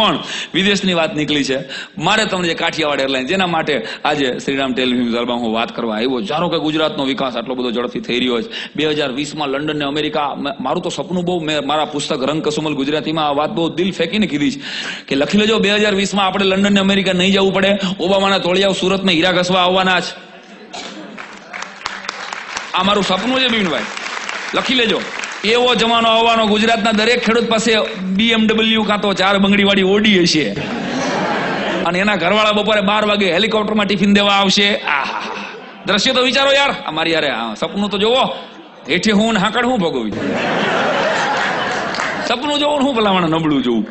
પણ વિદેશની વાત નીકળી છે. મારે તમને જે કાઠિયાવાડ એરલાઇન જેના માટે આજે શ્રીરામ ટેલિફિલ્મ દરબારમાં હું વાત કરવા આવ્યો. ધારો કે ગુજરાતનો વિકાસ આટલો બધો ઝડપથી થઈ રહ્યો છે. 2020માં લંડન ને અમેરિકા, મારું તો સપનું બહુ, મેં મારા પુસ્તક રંગ કસુમલ ગુજરાતીમાં આ વાત બહુ દિલ ફેંકીને કીધી છે કે લખી લેજો 2020માં આપણે લંડન ને અમેરિકા નહીં જવું પડે. ઓબામાના તોળિયાઓ સુરતમાં હીરા ઘસવા આવવાના છે. આ મારું સપનું છે બીનભાઈ, લખી લેજો. એવો જમાનો આવવાનો, ગુજરાતના દરેક ખેડૂત પાસે BMW કાં તો 4 બંગડી વાળી ઓડી હશે અને એના ઘરવાળા બપોરે 12 વાગે હેલિકોપ્ટરમાં ટિફિન દેવા આવશે. દ્રશ્ય તો વિચારો યાર. અમારી યારે સપનું તો જોવો. હેઠે હું ને હાકડ હું ભોગવી, સપનું જોવું હું ભલામણ નબળું જોવું.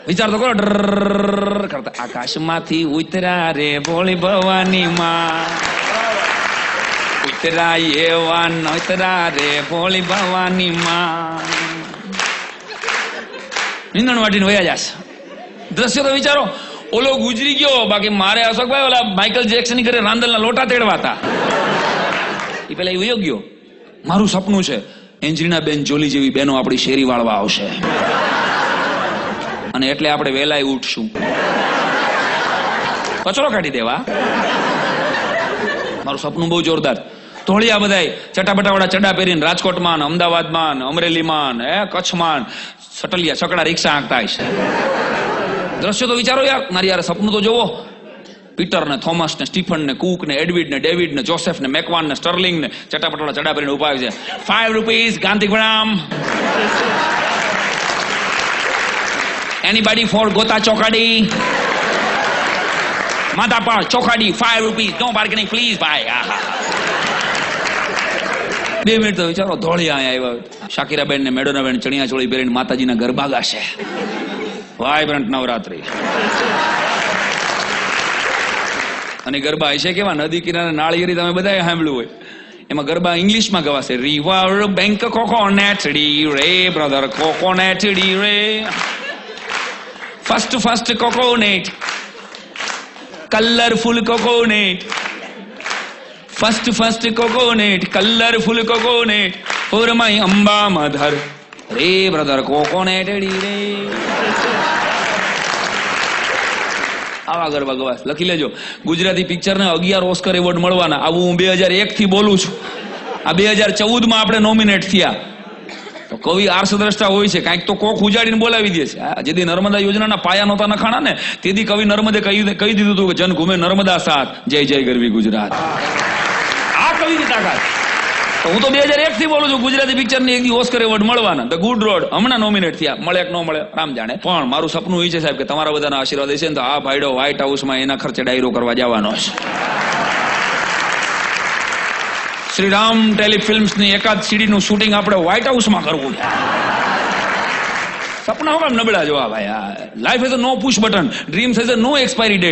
વિચાર તો કરો. ડર કરતા આકાશમાંથી ઉતરા રે ભોળી ભવાની માં, ઉતરા એવા નોતરા રે ભોળી ભવાની માં. નીંદણ વાટીને વયા જશે. દ્રશ્ય તો વિચારો. ઓલો ગુજરી ગયો, બાકી મારે અશોકભાઈ ઓલા માઇકલ જેક્સન ની ઘરે રાંદલના લોટા તેડવા હતા. એ પેલા એ વયો ગયો. મારું સપનું છે એન્જલિના બેન જોલી જેવી બહેનો આપણી શેરી વાળવા આવશે અને એટલે આપણે વહેલાય ઉઠશું, કચરો કાઢી દેવા. મારું સપનું બહુ જોરદાર. ધોળિયા બધાય ચટાપટાવાળા ચડા પહેરીને રાજકોટમાં, અમદાવાદમાં, અમરેલીમાં, કચ્છમાં સટલિયા છકડા રિક્ષા આંકતા હશે. દ્રશ્યો તો વિચારો યાર. મારી યાર સપનું તો જોવો. પીટર ને, થોમસ ને, સ્ટીફન ને, કુક ને, એડવિડ ને, ડેવિડ ને, જોસેફ ને, મેકવાન ને, સ્ટર્લિંગ ને ચટાપટાવાળા ચડા પહેરીને ઉભા છે. 5 રૂપીસ ગાંધીગ્રામ. એનીબડી ફોર ગોતા ચોકાડી, માતા પર ચોકાડી, 5 રૂપીસ, નો બાર્ગેનિંગ પ્લીઝ ભાઈ. 2 મિનિટ તો વિચારો. ધોળિયા અહીંયા આવ્યા. શાકીરાબેન ને મેડોનાબેન ચણિયા ચોળી પહેરીને માતાજીના ગરબા ગાશે. વાઇબ્રન્ટ નવરાત્રી. અને ગરબા હશે કેવા? નદી કિનારે નાળિયેરી તમે બધાએ સાંભળ્યું હોય. એમાં ગરબા ઇંગ્લિશમાં ગવાશે. રિવર બેંક કોકોનેટ ડી રે બ્રધર કોકોનેટ ડી રે, first first coconut, colourful coconut, first first coconut, colourful coconut, for my Amba mother રે બ્રધર કોકોનેટ ડી રે. આવા ગરબા ગવાસ. લખી લેજો. ગુજરાતી પિક્ચરને 11 ઓસ્કર એવોર્ડ મળવાના. આવું હું 2001 થી બોલું છું. આ 2014માં આપણે નોમિનેટ થયા. તો કવિ આર્ષદ્રષ્ટા હોય છે, કાંઈક તો કોક ઉજાડીને બોલાવી દે છે. જેથી નર્મદા યોજનાના પાયા નહોતા નખાણા ને, તેથી કવિ નર્મદે કહી દીધું હતું કે જન ઘૂમે નર્મદા સાથ, જય જય ગરવી ગુજરાત. આ કવિની તાકાત. તો હું તો 2001 થી બોલું છું. ગુજરાતી પિક્ચરની એક ઓસ્કર એવોર્ડ મળવાના. ધ ગુડ રોડ હમણાં નોમિનેટ થયા. મળે કે ન મળે રામ જાણે. પણ મારું સપનું એ છે સાહેબ કે તમારા બધાના આશીર્વાદ હશે ને તો આ ભાઈડો વ્હાઇટ હાઉસમાં એના ખર્ચે ડાયરો કરવા જવાનો છે. શ્રીરામ ટેલિફિલ્મ્સની એકાદ સીડીનું શૂટિંગ આપણે વ્હાઇટ હાઉસમાં કરવું. સપના હું નબળા જોવા ભાઈ. Life is a no push button, dreams is a no expiry date.